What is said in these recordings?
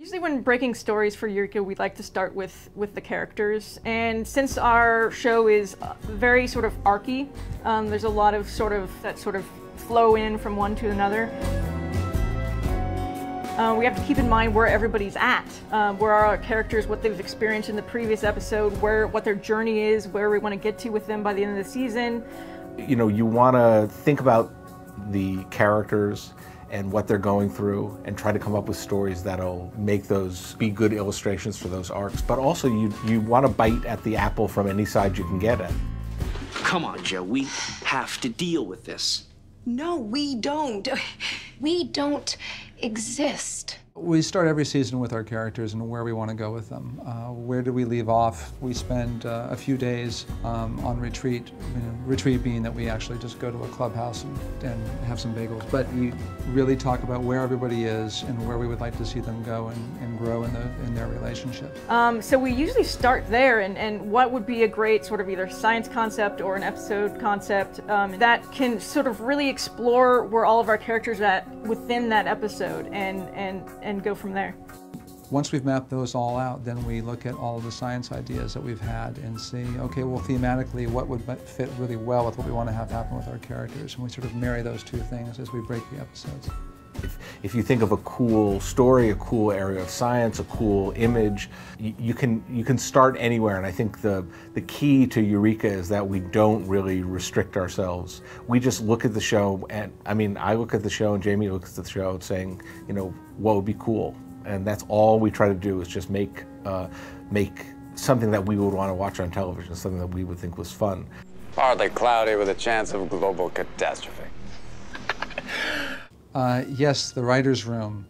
Usually when breaking stories for Eureka, we like to start with the characters. And since our show is very sort of arcy, there's a lot of that flow in from one to another. We have to keep in mind where everybody's at, where are our characters, what they've experienced in the previous episode, what their journey is, where we want to get to with them by the end of the season. You know, you want to think about the characters and what they're going through and try to come up with stories that'll make those be good illustrations for those arcs. But also you want to bite at the apple from any side you can get at. Come on, Joe, we have to deal with this. No, we don't. We don't exist. We start every season with our characters and where we want to go with them. Where do we leave off? We spend a few days on retreat. Retreat being that we actually just go to a clubhouse and have some bagels. But we really talk about where everybody is and where we would like to see them go and grow in their relationship. So we usually start there and what would be a great sort of either science concept or an episode concept that can sort of really explore where all of our characters are at within that episode and go from there. Once we've mapped those all out, then we look at all of the science ideas that we've had and see, okay, well, thematically, what would fit really well with what we want to have happen with our characters? And we sort of marry those two things as we break the episodes. If you think of a cool story, a cool area of science, a cool image, you can start anywhere. And I think the key to Eureka is that we don't really restrict ourselves. We just look at the show, and I mean, I look at the show and Jamie looks at the show saying, you know, what would be cool? And that's all we try to do is just make something that we would want to watch on television, something that we would think was fun. Partly cloudy with a chance of global catastrophe. Yes, the writer's room,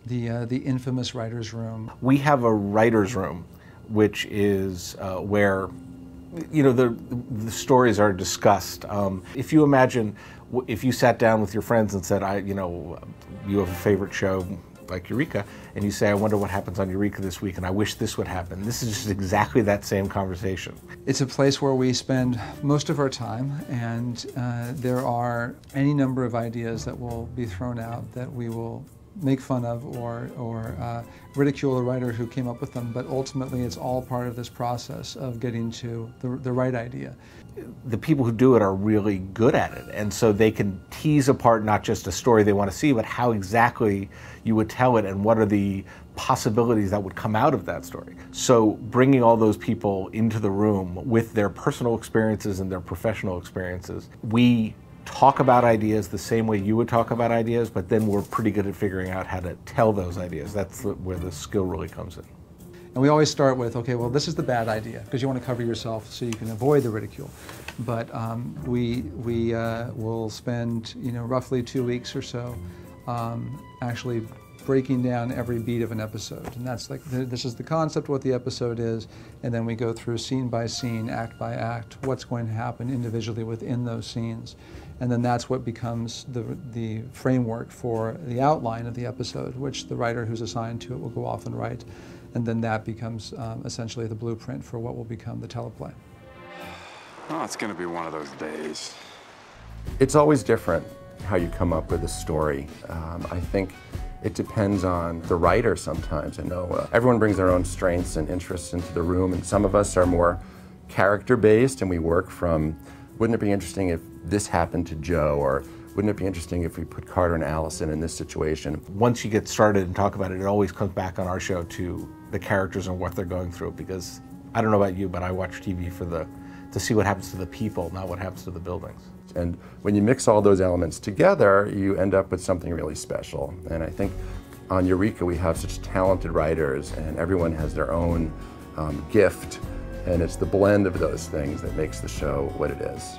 the infamous writer's room. We have a writer's room, which is where, you know, the stories are discussed. If you imagine, if you sat down with your friends and said, you know, you have a favorite show like Eureka, and you say, I wonder what happens on Eureka this week, and I wish this would happen. This is just exactly that same conversation. It's a place where we spend most of our time, and there are any number of ideas that will be thrown out that we will make fun of or ridicule the writer who came up with them, but ultimately it's all part of this process of getting to the right idea. The people who do it are really good at it, and so they can tease apart not just a story they want to see, but how exactly you would tell it and what are the possibilities that would come out of that story. So bringing all those people into the room with their personal experiences and their professional experiences, we talk about ideas the same way you would talk about ideas, but then we're pretty good at figuring out how to tell those ideas. That's where the skill really comes in. And we always start with, okay, well, this is the bad idea, because you want to cover yourself so you can avoid the ridicule. But we will spend, you know, roughly 2 weeks or so actually breaking down every beat of an episode. And that's like, this is the concept, what the episode is, and then we go through scene by scene, act by act, what's going to happen individually within those scenes. And then that's what becomes the framework for the outline of the episode, which the writer who's assigned to it will go off and write. And then that becomes essentially the blueprint for what will become the teleplay. Oh, it's gonna be one of those days. It's always different how you come up with a story. I think it depends on the writer sometimes. I know everyone brings their own strengths and interests into the room, and some of us are more character-based, and we work from, wouldn't it be interesting if this happened to Joe, or wouldn't it be interesting if we put Carter and Allison in this situation? Once you get started and talk about it, it always comes back on our show to the characters and what they're going through, because I don't know about you, but I watch TV to see what happens to the people, not what happens to the buildings. And when you mix all those elements together, you end up with something really special. And I think on Eureka we have such talented writers, and everyone has their own gift, and it's the blend of those things that makes the show what it is.